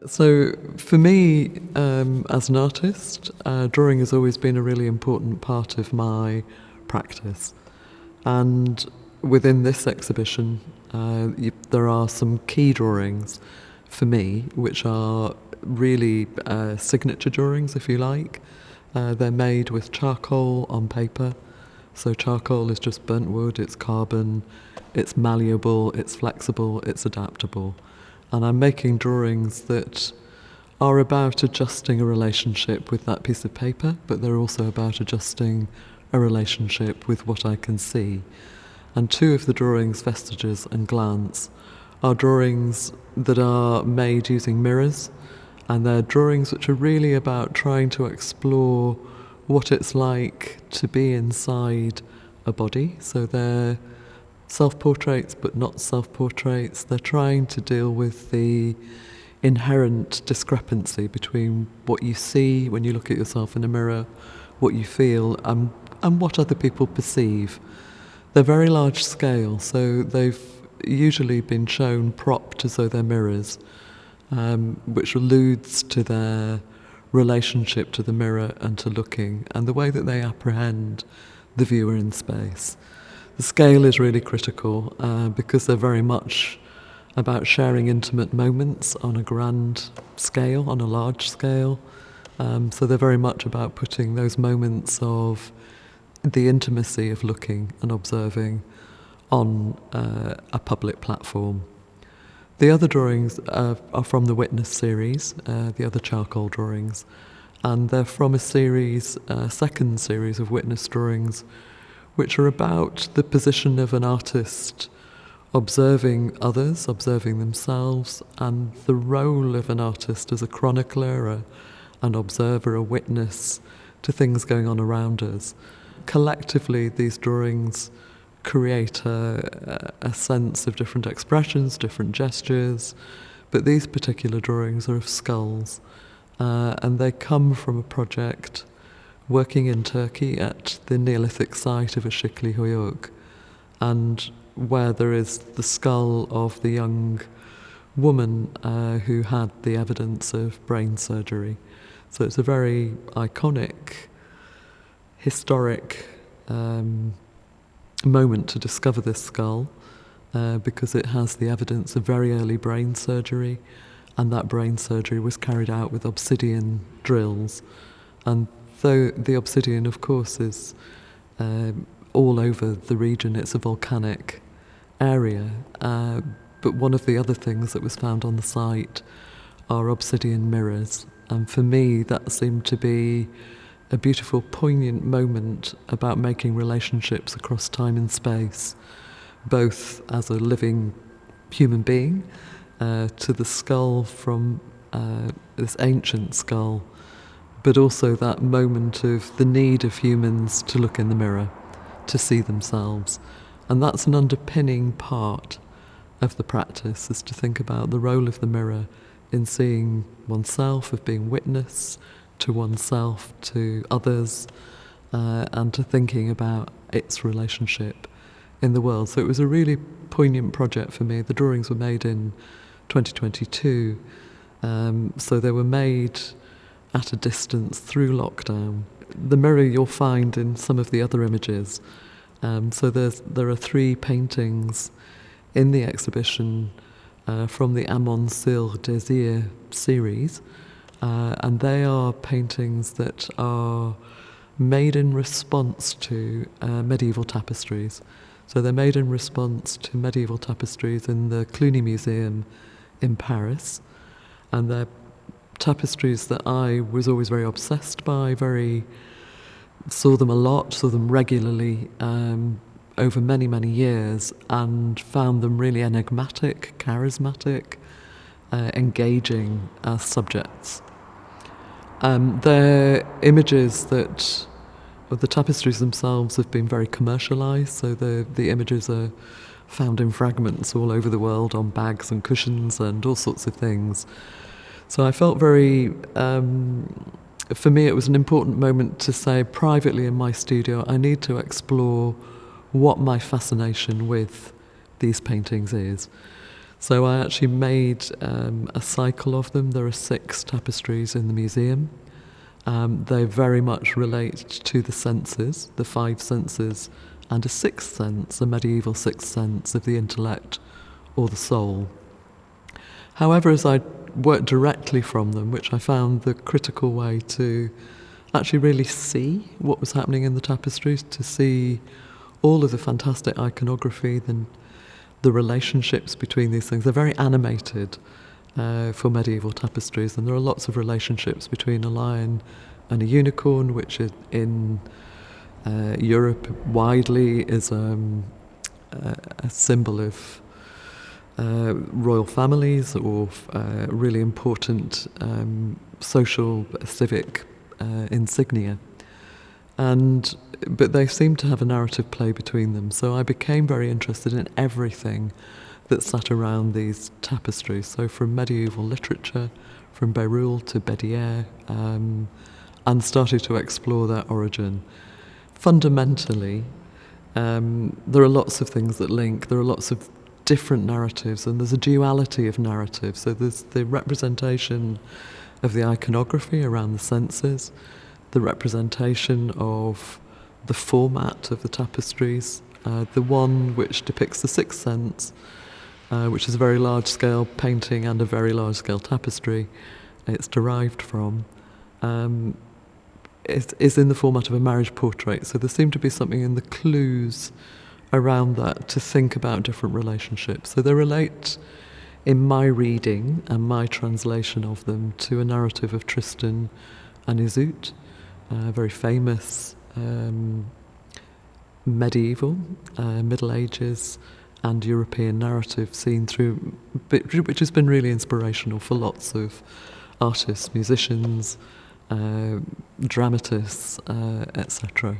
So for me, as an artist, drawing has always been a really important part of my practice. And within this exhibition, there are some key drawings for me, which are really signature drawings, if you like. They're made with charcoal on paper. So charcoal is just burnt wood, it's carbon, it's malleable, it's flexible, it's adaptable. And I'm making drawings that are about adjusting a relationship with that piece of paper, but they're also about adjusting a relationship with what I can see. And two of the drawings, Vestiges and Glance, are drawings that are made using mirrors, and they're drawings which are really about trying to explore what it's like to be inside a body. So they're self-portraits but not self-portraits. They're trying to deal with the inherent discrepancy between what you see when you look at yourself in a mirror, what you feel, and what other people perceive. They're very large scale, so they've usually been shown propped as though they're mirrors, which alludes to their relationship to the mirror and to looking, and the way that they apprehend the viewer in space. The scale is really critical because they're very much about sharing intimate moments on a grand scale, on a large scale. So they're very much about putting those moments of the intimacy of looking and observing on a public platform. The other drawings are from the Witness series, the other charcoal drawings, and they're from a series, second series of Witness drawings, which are about the position of an artist observing others, observing themselves, and the role of an artist as a chronicler, an observer, a witness to things going on around us. Collectively, these drawings create a sense of different expressions, different gestures, but these particular drawings are of skulls, and they come from a project working in Turkey at the Neolithic site of Asikli Höyük, and where there is the skull of the young woman who had the evidence of brain surgery. So it's a very iconic, historic moment to discover this skull because it has the evidence of very early brain surgery, and that brain surgery was carried out with obsidian drills. And though the obsidian, of course, is all over the region, it's a volcanic area, but one of the other things that was found on the site are obsidian mirrors. And for me, that seemed to be a beautiful, poignant moment about making relationships across time and space, both as a living human being to the skull from this ancient skull, but also that moment of the need of humans to look in the mirror, to see themselves. And that's an underpinning part of the practice, is to think about the role of the mirror in seeing oneself, of being witness to oneself, to others, and to thinking about its relationship in the world. So it was a really poignant project for me. The drawings were made in 2022, so they were made at a distance through lockdown. The mirror you'll find in some of the other images. So there are 3 paintings in the exhibition from the Amon sur Désir series, and they are paintings that are made in response to medieval tapestries. So they're made in response to medieval tapestries in the Cluny Museum in Paris, and they're tapestries that I was always very obsessed by, saw them a lot, saw them regularly over many, many years, and found them really enigmatic, charismatic, engaging as subjects. They're images that, well, the tapestries themselves have been very commercialised, so the images are found in fragments all over the world on bags and cushions and all sorts of things. So I felt very, for me it was an important moment to say privately in my studio, I need to explore what my fascination with these paintings is. So I actually made a cycle of them. There are 6 tapestries in the museum. They very much relate to the senses, the 5 senses, and a 6th sense, a medieval 6th sense of the intellect or the soul. However, as I worked directly from them, which I found the critical way to actually really see what was happening in the tapestries, to see all of the fantastic iconography, the relationships between these things. They're very animated for medieval tapestries, and there are lots of relationships between a lion and a unicorn, which in Europe widely is a symbol of royal families or really important social, civic insignia. But they seem to have a narrative play between them. So I became very interested in everything that sat around these tapestries. So from medieval literature, from Beyrul to Bedier, and started to explore their origin. Fundamentally, there are lots of things that link. There are lots of different narratives, and there's a duality of narratives. So there's the representation of the iconography around the senses, the representation of the format of the tapestries, the one which depicts the 6th sense, which is a very large-scale painting and a very large-scale tapestry it's derived from, is in the format of a marriage portrait. So there seemed to be something in the clues around that to think about different relationships. So they relate, in my reading and my translation of them, to a narrative of Tristan and Iseult, very famous medieval, Middle Ages and European narrative seen through, which has been really inspirational for lots of artists, musicians, dramatists, etc.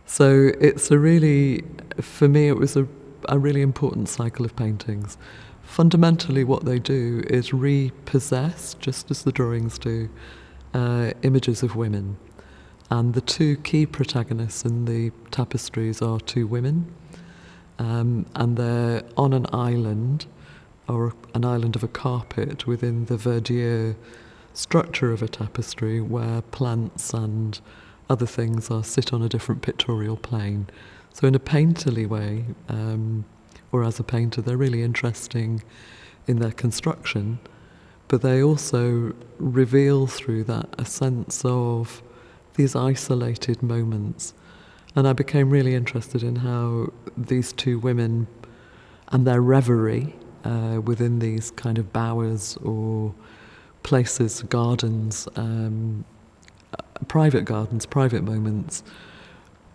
So it's for me it was a really important cycle of paintings. Fundamentally what they do is repossess, just as the drawings do, images of women. And the 2 key protagonists in the tapestries are 2 women, and they're on an island, or an island of a carpet within the verdure structure of a tapestry, where plants and other things sit on a different pictorial plane. So in a painterly way, or as a painter, they're really interesting in their construction, but they also reveal through that a sense of these isolated moments. And I became really interested in how these 2 women and their reverie within these kind of bowers or places, gardens, private gardens, private moments,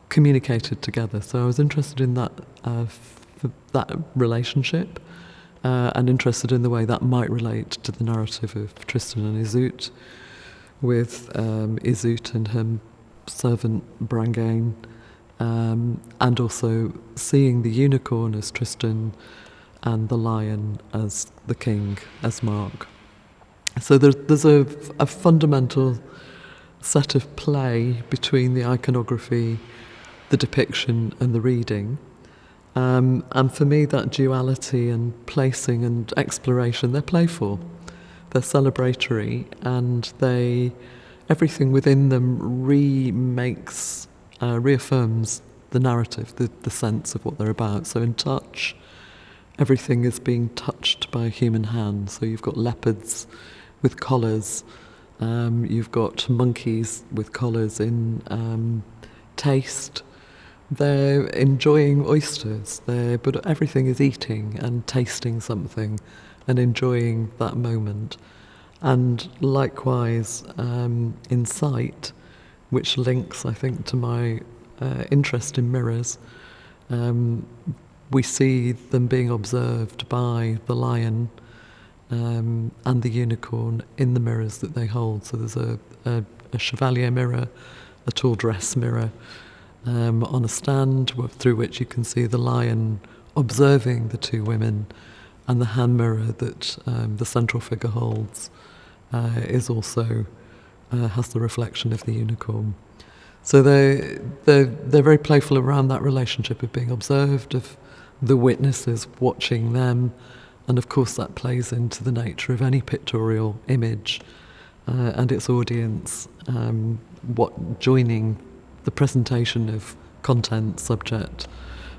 communicated together. So I was interested in that relationship, and interested in the way that might relate to the narrative of Tristan and Iseult, with Iseult and her servant Brangaine, and also seeing the unicorn as Tristan and the lion as the king, as Mark. So there's a fundamental set of play between the iconography, the depiction and the reading. And for me that duality and placing and exploration, they're playful, they're celebratory, and everything within them reaffirms the narrative, the sense of what they're about. So in touch, everything is being touched by a human hand. So you've got leopards with collars, you've got monkeys with collars. In taste, they're enjoying oysters, but everything is eating and tasting something and enjoying that moment. And likewise, in sight, which links, I think, to my interest in mirrors, we see them being observed by the lion and the unicorn in the mirrors that they hold. So there's a chevalier mirror, a tall dress mirror, on a stand through which you can see the lion observing the 2 women, and the hand mirror that the central figure holds is also has the reflection of the unicorn. So they're very playful around that relationship of being observed, of the witnesses watching them, And of course that plays into the nature of any pictorial image and its audience, joining the presentation of content, subject,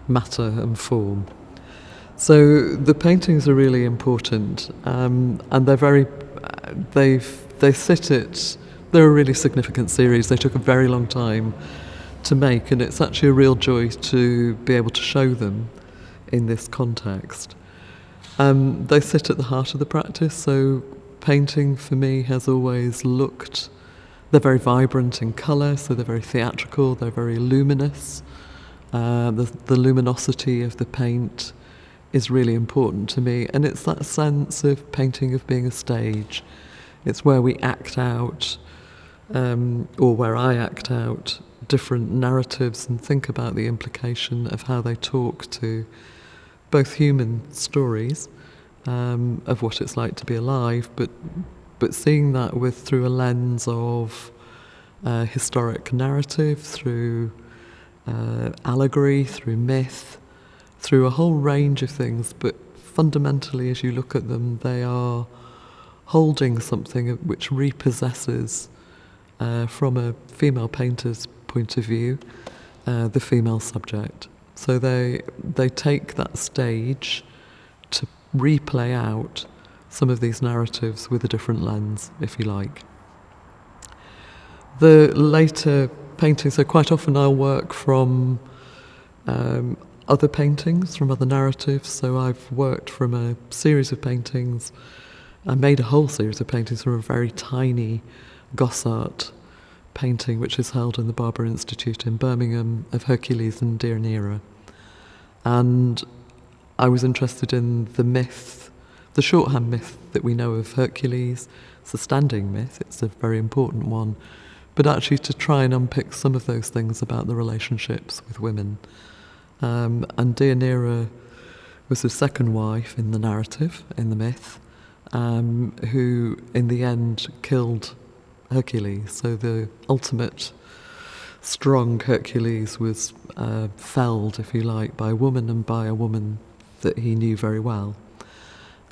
matter and form. So the paintings are really important, and they're they're a really significant series. They took a very long time to make, and it's actually a real joy to be able to show them in this context. They sit at the heart of the practice, so painting for me has always they're very vibrant in colour, so they're very theatrical, they're very luminous. The luminosity of the paint is really important to me, and it's that sense of painting of being a stage. It's where we act out, or where I act out, different narratives and think about the implication of how they talk to both human stories of what it's like to be alive, but seeing that through a lens of historic narrative, through allegory, through myth, through a whole range of things. But fundamentally, as you look at them, they are holding something which repossesses, from a female painter's point of view, the female subject. So they take that stage to replay out some of these narratives with a different lens, if you like. The later paintings, so quite often I'll work from other paintings, from other narratives. So I've worked from a series of paintings. I made a whole series of paintings from a very tiny Gossart painting, which is held in the Barber Institute in Birmingham, of Hercules and Deianira. And I was interested in the myth, the shorthand myth that we know of Hercules. It's a standing myth, it's a very important one, but actually to try and unpick some of those things about the relationships with women. And Deianira was his second wife in the narrative, in the myth, who in the end killed Hercules. So the ultimate strong Hercules was felled, if you like, by a woman, and by a woman that he knew very well.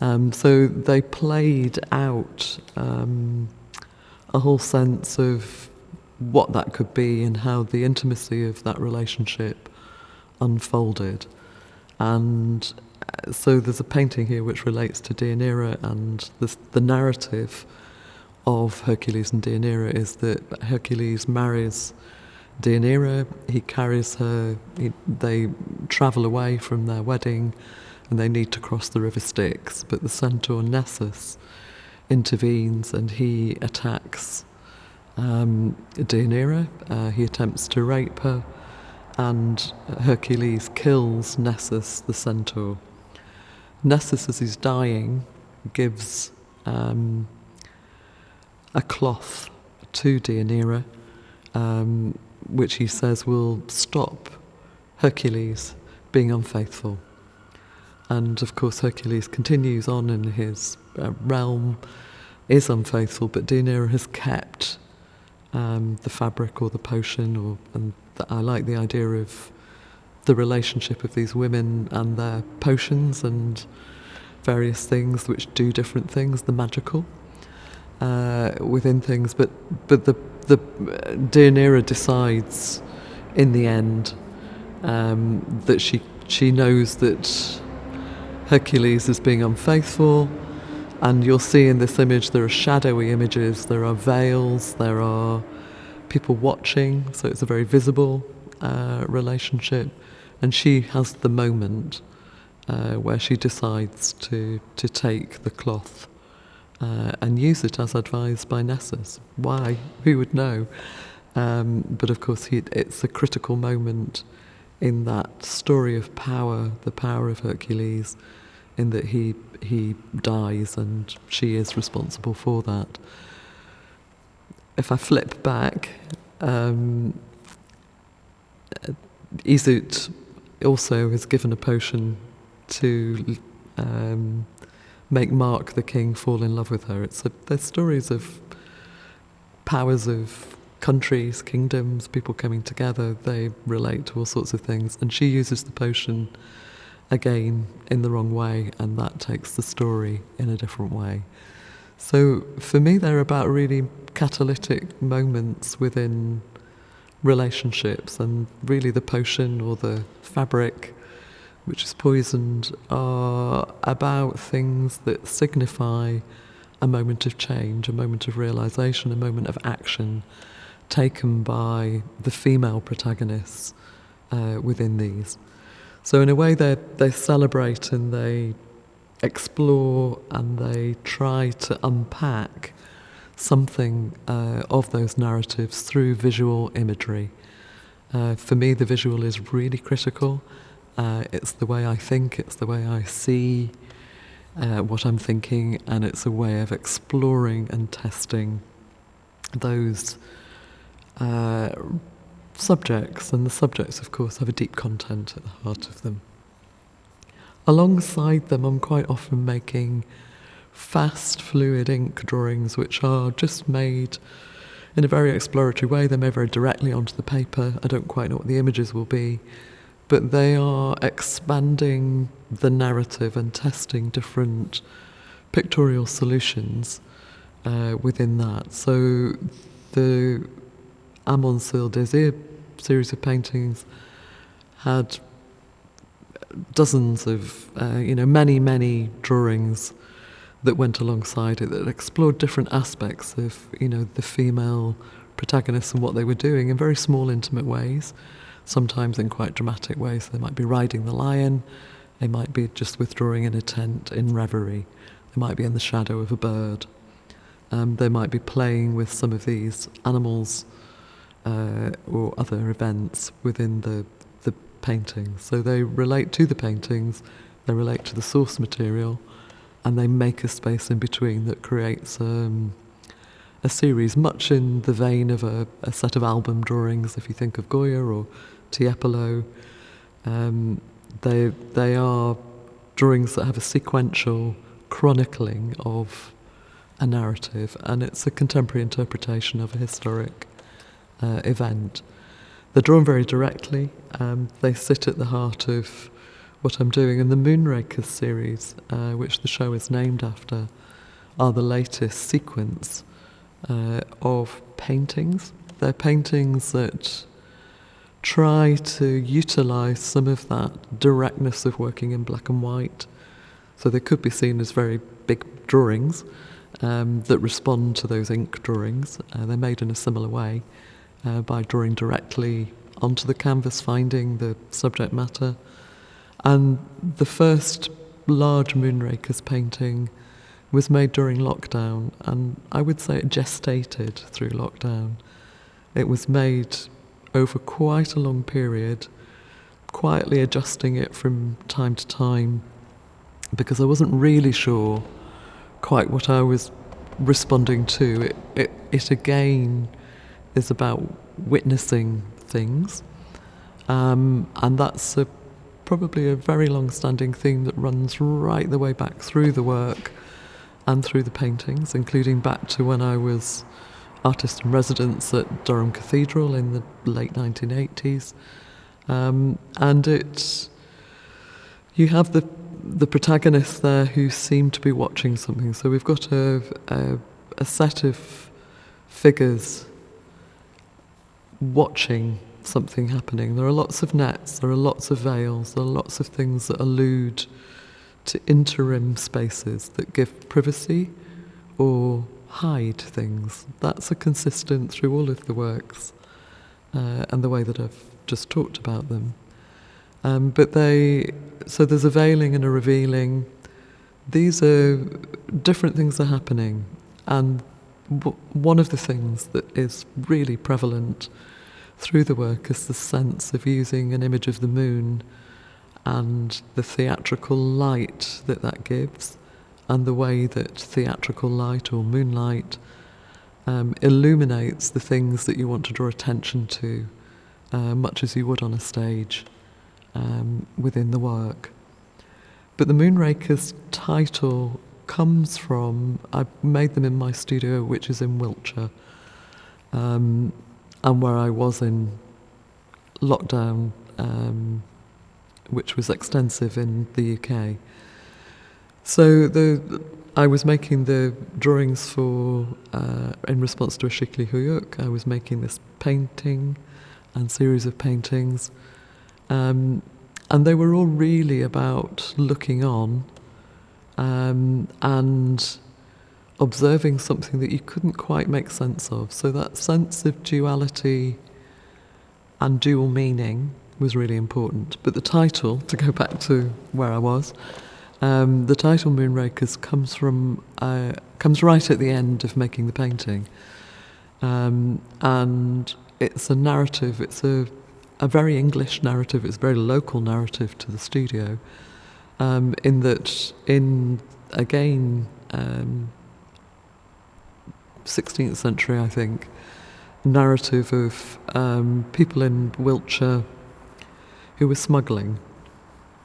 So they played out a whole sense of what that could be and how the intimacy of that relationship unfolded. And so there's a painting here which relates to Deianira, and the narrative of Hercules and Deianira is that Hercules marries Deianira, he carries her, they travel away from their wedding and they need to cross the river Styx, but the centaur Nessus intervenes and he attacks Deianira. He attempts to rape her, and Hercules kills Nessus the centaur. Nessus, as he's dying, gives a cloth to Deianira, which he says will stop Hercules being unfaithful. And of course Hercules continues on in his realm, is unfaithful, but Deianira has kept the fabric or the potion, and I like the idea of the relationship of these women and their potions and various things which do different things, the magical within things, but the Deianira decides in the end that she knows that Hercules is being unfaithful, and you'll see in this image there are shadowy images, there are veils, there are people watching, so it's a very visible relationship, and she has the moment where she decides to take the cloth and use it as advised by Nessus. Why? Who would know? But of course it's a critical moment in that story of power, the power of Hercules, in that he dies and she is responsible for that. If I flip back, Iseult also is given a potion to make Mark the king fall in love with her. There's stories of powers of countries, kingdoms, people coming together. They relate to all sorts of things, and she uses the potion again in the wrong way, and that takes the story in a different way. So for me, they're about really catalytic moments within relationships, and really the potion or the fabric which is poisoned are about things that signify a moment of change, a moment of realisation, a moment of action taken by the female protagonists within these. So in a way they celebrate and they explore and they try to unpack something of those narratives through visual imagery. For me, the visual is really critical. It's the way I think, it's the way I see what I'm thinking, and it's a way of exploring and testing those subjects. And the subjects, of course, have a deep content at the heart of them. Alongside them, I'm quite often making fast, fluid ink drawings, which are just made in a very exploratory way. They're made very directly onto the paper. I don't quite know what the images will be, but they are expanding the narrative and testing different pictorial solutions within that. So the Amon sur Désir series of paintings had dozens of, many drawings that went alongside it that explored different aspects of, the female protagonists and what they were doing in very small, intimate ways, sometimes in quite dramatic ways. They might be riding the lion, they might be just withdrawing in a tent in reverie, they might be in the shadow of a bird, they might be playing with some of these animals or other events within the paintings. So they relate to the paintings, they relate to the source material, and they make a space in between that creates a series, much in the vein of a set of album drawings, if you think of Goya or Tiepolo. They are drawings that have a sequential chronicling of a narrative, and it's a contemporary interpretation of a historic event. They're drawn very directly. They sit at the heart of what I'm doing. And the Moonrakers series, which the show is named after, are the latest sequence of paintings. They're paintings that try to utilise some of that directness of working in black and white. So they could be seen as very big drawings that respond to those ink drawings. They're made in a similar way by drawing directly onto the canvas, finding the subject matter. And the first large Moonrakers painting was made during lockdown, and I would say it gestated through lockdown. It was made over quite a long period, quietly adjusting it from time to time, because I wasn't really sure quite what I was responding to. It again is about witnessing things, and that's probably a very long-standing theme that runs right the way back through the work and through the paintings, including back to when I was artist in residence at Durham Cathedral in the late 1980s. And you have the protagonists there who seem to be watching something. So we've got a set of figures watching something happening. There are lots of nets, there are lots of veils, there are lots of things that allude to interim spaces that give privacy or hide things. That's a consistent through all of the works and the way that I've just talked about them. So there's a veiling and a revealing. These are different things are happening, and one of the things that is really prevalent through the work is the sense of using an image of the moon and the theatrical light that gives, and the way that theatrical light or moonlight illuminates the things that you want to draw attention to, much as you would on a stage within the work. But the Moonrakers title comes from, I made them in my studio, which is in Wiltshire, and where I was in lockdown which was extensive in the UK. So I was making the drawings for, in response to Asikli Höyük, I was making this painting and series of paintings. And they were all really about looking on and observing something that you couldn't quite make sense of. So that sense of duality and dual meaning was really important. But the title, to go back to where I was, the title Moonrakers comes right at the end of making the painting. And it's a narrative, it's a very English narrative, it's a very local narrative to the studio, in that, again, 16th century, I think, narrative of people in Wiltshire who were smuggling.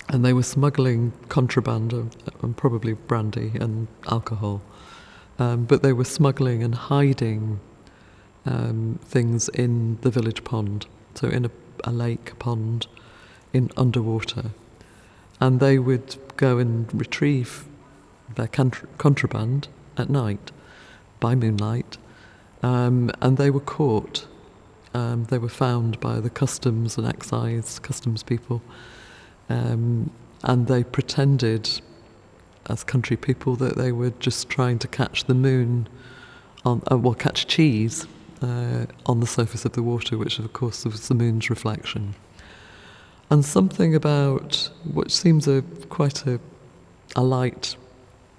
And they were smuggling contraband and probably brandy and alcohol. But they were smuggling and hiding things in the village pond, so in a lake pond in underwater. And they would go and retrieve their contraband at night by moonlight, and they were caught. They were found by the customs and excise customs people, and they pretended as country people that they were just trying to catch the moon catch cheese on the surface of the water, which of course was the moon's reflection. And something about what seems quite a light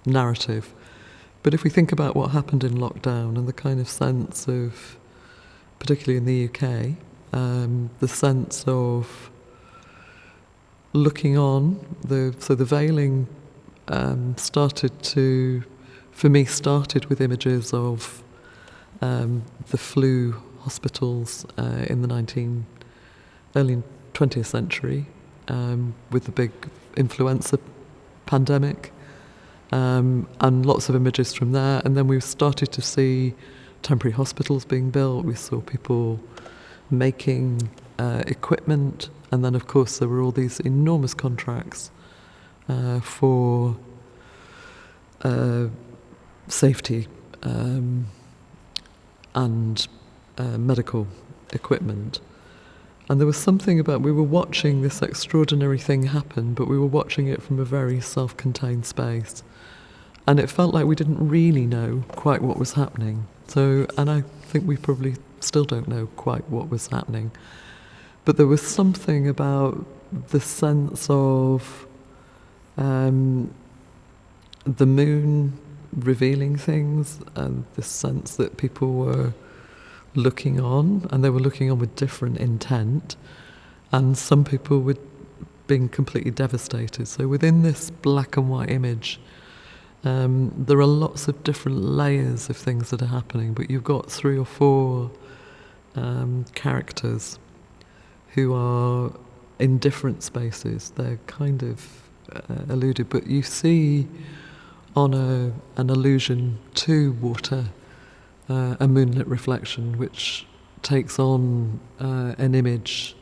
narrative, but if we think about what happened in lockdown and the kind of sense of, particularly in the UK, the sense of looking on, so the veiling started with images of the flu hospitals in the early 20th century, with the big influenza pandemic, and lots of images from there. And then we started to see temporary hospitals being built. We saw people making equipment, and then of course there were all these enormous contracts for safety and medical equipment. And there was something about, we were watching this extraordinary thing happen, but we were watching it from a very self-contained space. And it felt like we didn't really know quite what was happening. So, and I think we probably still don't know quite what was happening. But there was something about the sense of the moon revealing things, and the sense that people were looking on, and they were looking on with different intent, and some people were being completely devastated. So within this black and white image, there are lots of different layers of things that are happening, but you've got 3 or 4 characters who are in different spaces. They're kind of alluded, but you see on an allusion to water, a moonlit reflection, which takes on an image.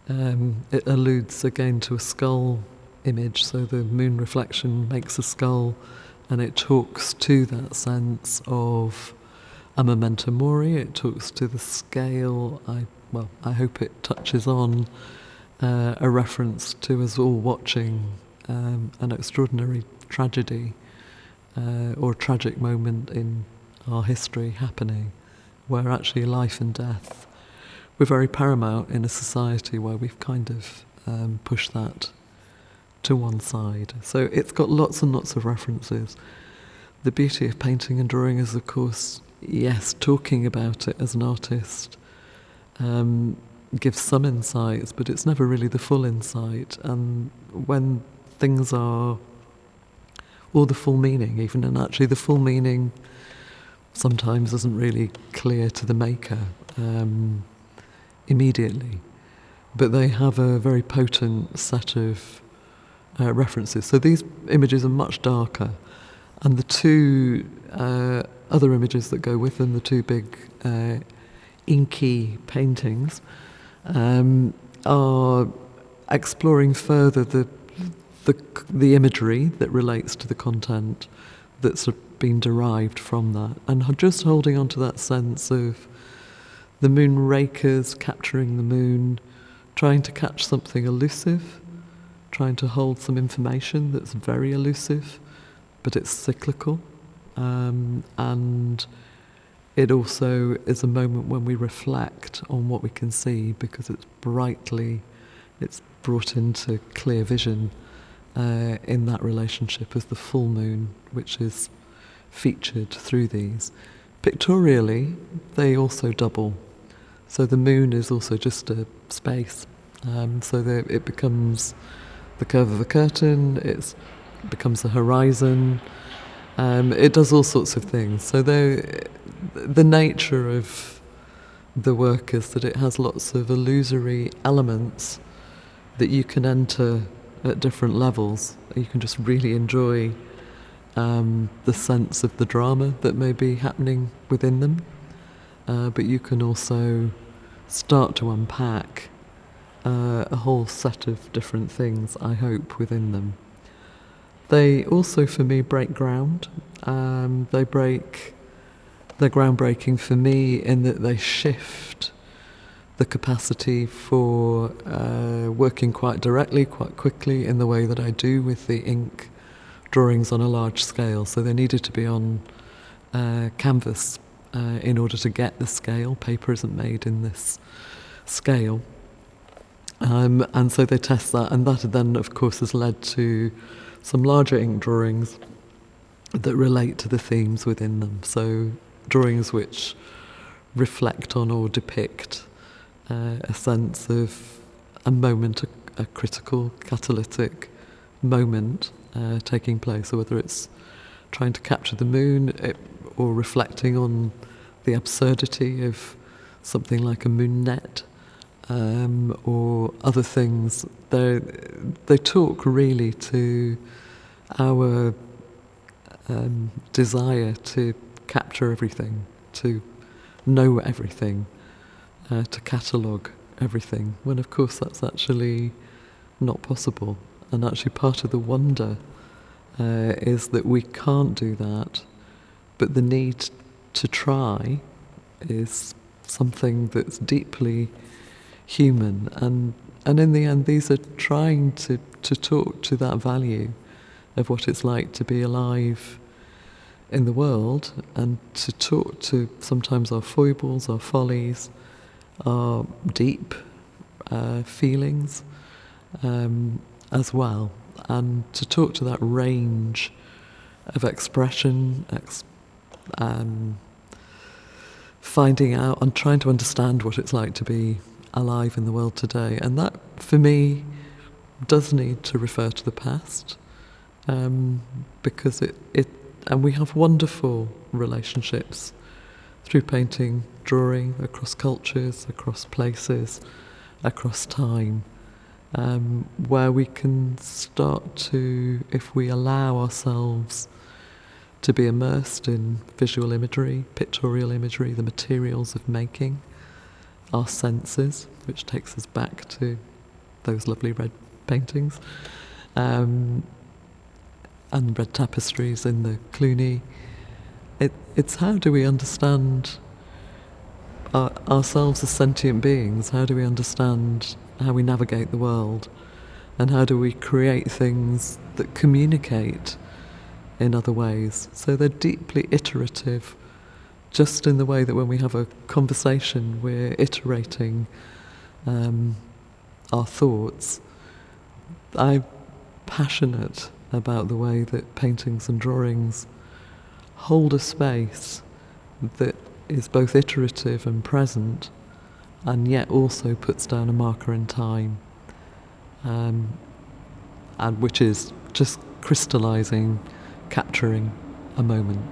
It alludes again to a skull image, so the moon reflection makes a skull, and it talks to that sense of a memento mori. It talks to the scale. I hope it touches on a reference to us all watching an extraordinary tragedy or tragic moment in our history happening, where actually life and death were very paramount in a society where we've kind of pushed that to one side. So it's got lots and lots of references. The beauty of painting and drawing is, of course, yes, talking about it as an artist gives some insights, but it's never really the full insight. And when things are, or the full meaning even, and actually the full meaning sometimes isn't really clear to the maker immediately, but they have a very potent set of references. So these images are much darker, and the 2 other images that go with them, the 2 big inky paintings, are exploring further the imagery that relates to the content that's been derived from that, and just holding on to that sense of the Moonrakers capturing the moon, trying to catch something elusive, trying to hold some information that's very elusive, but it's cyclical. And it also is a moment when we reflect on what we can see, because it's brought into clear vision in that relationship as the full moon, which is featured through these. Pictorially, they also double. So the moon is also just a space. So it becomes the curve of a curtain, it becomes the horizon. It does all sorts of things. So the nature of the work is that it has lots of illusory elements that you can enter at different levels. You can just really enjoy the sense of the drama that may be happening within them, but you can also start to unpack a whole set of different things, I hope, within them. They also, for me, break ground. They're groundbreaking for me in that they shift the capacity for working quite directly, quite quickly, in the way that I do with the ink drawings on a large scale. So they needed to be on canvas in order to get the scale. Paper isn't made in this scale. And so they test that, and that then, of course, has led to some larger ink drawings that relate to the themes within them. So drawings which reflect on or depict a sense of a moment, a critical, catalytic moment taking place, or whether it's trying to capture the moon or reflecting on the absurdity of something like a moon net or other things. They talk really to our desire to capture everything, to know everything, to catalogue everything, when of course that's actually not possible. And actually part of the wonder is that we can't do that, but the need to try is something that's deeply human. And in the end, these are trying to talk to that value of what it's like to be alive in the world, and to talk to sometimes our foibles, our follies, our deep feelings as well, and to talk to that range of expression, finding out and trying to understand what it's like to be alive in the world today. And that, for me, does need to refer to the past, because and we have wonderful relationships through painting, drawing, across cultures, across places, across time, where we can start to, if we allow ourselves to be immersed in visual imagery, pictorial imagery, the materials of making, our senses, which takes us back to those lovely red paintings, and red tapestries in the Cluny. It's how do we understand ourselves as sentient beings? How do we understand how we navigate the world? And how do we create things that communicate in other ways? So they're deeply iterative, just in the way that when we have a conversation, we're iterating our thoughts. I'm passionate about the way that paintings and drawings hold a space that is both iterative and present, and yet also puts down a marker in time, and which is just crystallising, capturing a moment.